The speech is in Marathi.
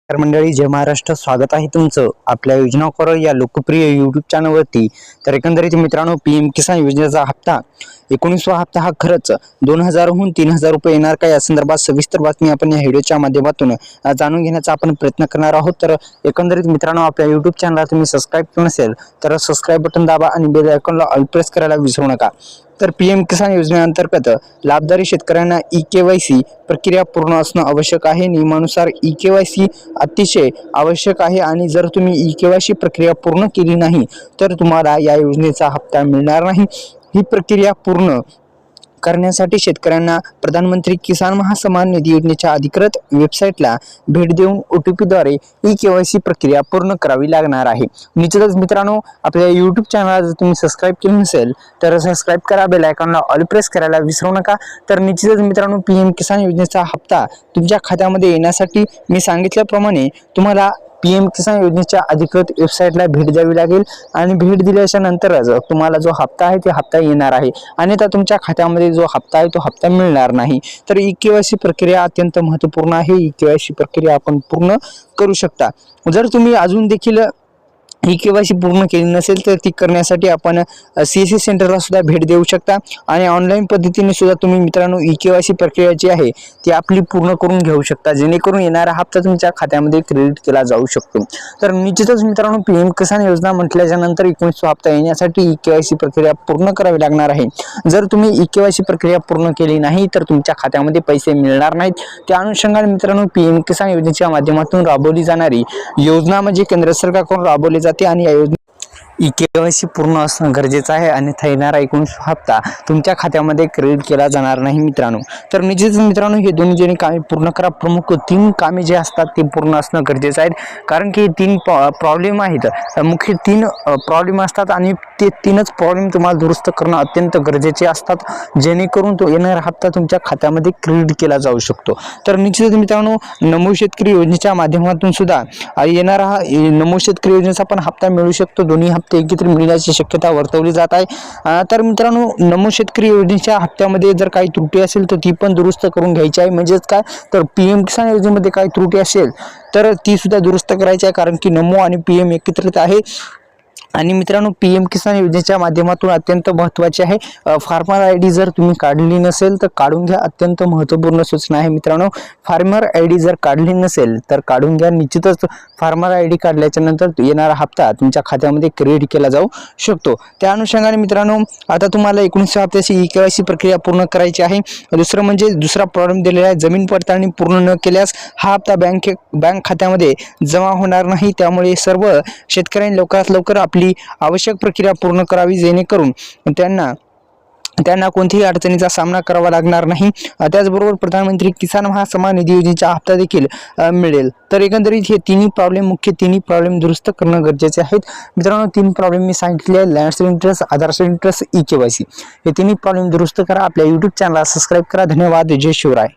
तर मंडळी, जय महाराष्ट्र. स्वागत आहे तुमचं आपल्या योजना कॉरर या लोकप्रिय यूट्यूब चॅनलवरती. तर एकंदरीत मित्रांनो, पीएम किसान योजनेचा हप्ता 19वा हप्ता हा खरंच 2000हून 3000 रुपये येणार का, या संदर्भात सविस्तर बातमी आपण या व्हिडिओच्या माध्यमातून जाणून घेण्याचा आपण प्रयत्न करणार आहोत. तर एकंदरीत मित्रांनो, आपल्या यूट्यूब चॅनलला तुम्ही सबस्क्राईब केलं नसेल तर सबस्क्राईब बटन दाबा आणि बेल आयकॉनला ऑल प्रेस करायला विसरू नका. तर पीएम किसान योजनेअंतर्गत लाभधारी शेतकऱ्यांना ई-केवायसी प्रक्रिया पूर्ण असणं आवश्यक आहे. नियमानुसार ई-केवायसी अतिशय आवश्यक आहे आणि जर तुम्ही ई-केवायसी प्रक्रिया पूर्ण केली नाही तर तुम्हाला या योजनेचा हप्ता मिळणार नाही. ही प्रक्रिया पूर्ण करण्यासाठी शेतकऱ्यांना प्रधानमंत्री किसान महासन्मान निधी योजनेच्या अधिकृत वेबसाईटला भेट देऊन OTP-द्वारे ई-केवायसी प्रक्रिया पूर्ण करावी लागणार आहे. निश्चितच मित्रांनो, आपल्या यूट्यूब चॅनलला जर तुम्ही सबस्क्राईब केलं नसेल तर सबस्क्राईब करा, बेल आयकॉनला ऑल प्रेस करायला विसरू नका. तर निश्चितच मित्रांनो, पीएम किसान योजनेचा हप्ता तुमच्या खात्यामध्ये येण्यासाठी मी सांगितल्याप्रमाणे तुम्हाला पीएम किसान योजनेच्या अधिकृत वेबसाईटला भेट द्यावी लागेल आणि भेट दिल्याच्या नंतरच तुम्हाला जो हप्ता आहे ते हप्ता येणार आहे. अन्यथा तुमच्या खात्यामध्ये जो हप्ता आहे तो हप्ता मिळणार नाही. तर ई-केवायसी प्रक्रिया अत्यंत महत्त्वपूर्ण आहे. ई-केवायसी प्रक्रिया आपण पूर्ण करू शकता. जर तुम्ही अजून देखील ई-केवायसी पूर्ण केली नसेल तर ती करण्यासाठी आपण CSC सेंटरला सुद्धा भेट देऊ शकता आणि ऑनलाईन पद्धतीने सुद्धा तुम्ही मित्रांनो ई-केवायसी प्रक्रिया जी आहे ती आपली पूर्ण करून घेऊ शकता, जेणेकरून येणारा हप्ता तुमच्या खात्यामध्ये क्रेडिट केला जाऊ शकतो. तर निश्चितच मित्रांनो, पीएम किसान योजना म्हटल्याच्या नंतर 19वा हप्ता येण्यासाठी ई-केवायसी प्रक्रिया पूर्ण करावी लागणार आहे. जर तुम्ही ई-केवायसी प्रक्रिया पूर्ण केली नाही तर तुमच्या खात्यामध्ये पैसे मिळणार नाहीत. त्या अनुषंगाने मित्रांनो, पीएम किसान योजनेच्या माध्यमातून राबवली जाणारी योजना म्हणजे केंद्र सरकारकडून राबवली जाते आणि या योजने ई-केवायसी पूर्ण असणं गरजेचं आहे, अन्यथा येणारा 19वा हप्ता तुमच्या खात्यामध्ये क्रेडिट केला जाणार नाही मित्रांनो. तर निश्चितच मित्रांनो, हे दोन्ही जणी कामे पूर्ण करा. प्रमुख 3 कामे जे असतात ते पूर्ण असणं गरजेचं आहे, कारण की 3 प्रॉब्लेम आहेत, मुख्य 3 प्रॉब्लेम असतात आणि ते 3च प्रॉब्लेम तुम्हाला दुरुस्त करणं अत्यंत गरजेचे असतात, जेणेकरून तो येणारा हप्ता तुमच्या खात्यामध्ये क्रेडिट केला जाऊ शकतो. तर निश्चितच मित्रांनो, नमो शेतकरी योजनेच्या माध्यमातून सुद्धा येणारा हा नमो शेतकरी योजनेचा पण हप्ता मिळू शकतो. दोन्ही हप्ते एकत्रित मिळण्याची शक्यता वर्तवली जात आहे. तर मित्रांनो, नमो शेतकरी योजनेच्या हप्त्यामध्ये जर काही त्रुटी असेल तर ती पण दुरुस्त करून घ्यायची आहे. म्हणजेच काय, तर पीएम किसान योजनेमध्ये काही त्रुटी असेल तर ती सुद्धा दुरुस्त करायची आहे, कारण की नमो आणि पीएम एकत्रित आहे. आणि मित्रांनो, पीएम किसान योजनेच्या माध्यमातून अत्यंत महत्त्वाचे आहे, फार्मर ID जर तुम्ही काढली नसेल तर काढून घ्या. अत्यंत महत्त्वपूर्ण सूचना आहे मित्रांनो. फार्मर ID जर काढली नसेल तर काढून घ्या. निश्चितच फार्मर ID काढल्याच्या नंतर येणारा हप्ता तुमच्या खात्यामध्ये क्रेडिट केला जाऊ शकतो. त्या अनुषंगाने मित्रांनो, आता तुम्हाला 19व्या हप्त्याची ई-केवायसी प्रक्रिया पूर्ण करायची आहे. दुसरं म्हणजे दुसरा प्रॉब्लेम दिलेला आहे, जमीन पडताळणी पूर्ण न केल्यास हा हप्ता बँक खात्यामध्ये जमा होणार नाही. त्यामुळे सर्व शेतकऱ्यांनी लवकरात लवकर आपली आवश्यक प्रक्रिया पूर्ण करावी, जेणेकरून त्यांना कोणत्याही अडचणीचा सामना करावा लागणार नाही. त्याचबरोबर प्रधानमंत्री किसान महासन्मान निधी योजनेचा हप्ता देखील मिळेल. तर एकंदरीत हे मुख्य तिन्ही प्रॉब्लेम दुरुस्त करणं गरजेचे आहेत मित्रांनो. 3 प्रॉब्लेम मी सांगितले आहे, लँड सेलिंग ट्रस्ट, आधार सेलिंग ट्रस्ट, ई-केवायसी. हे तिन्ही प्रॉब्लेम दुरुस्त करा. आपल्या यूट्यूब चॅनलला सबस्क्राईब करा. धन्यवाद. जय शिवराय.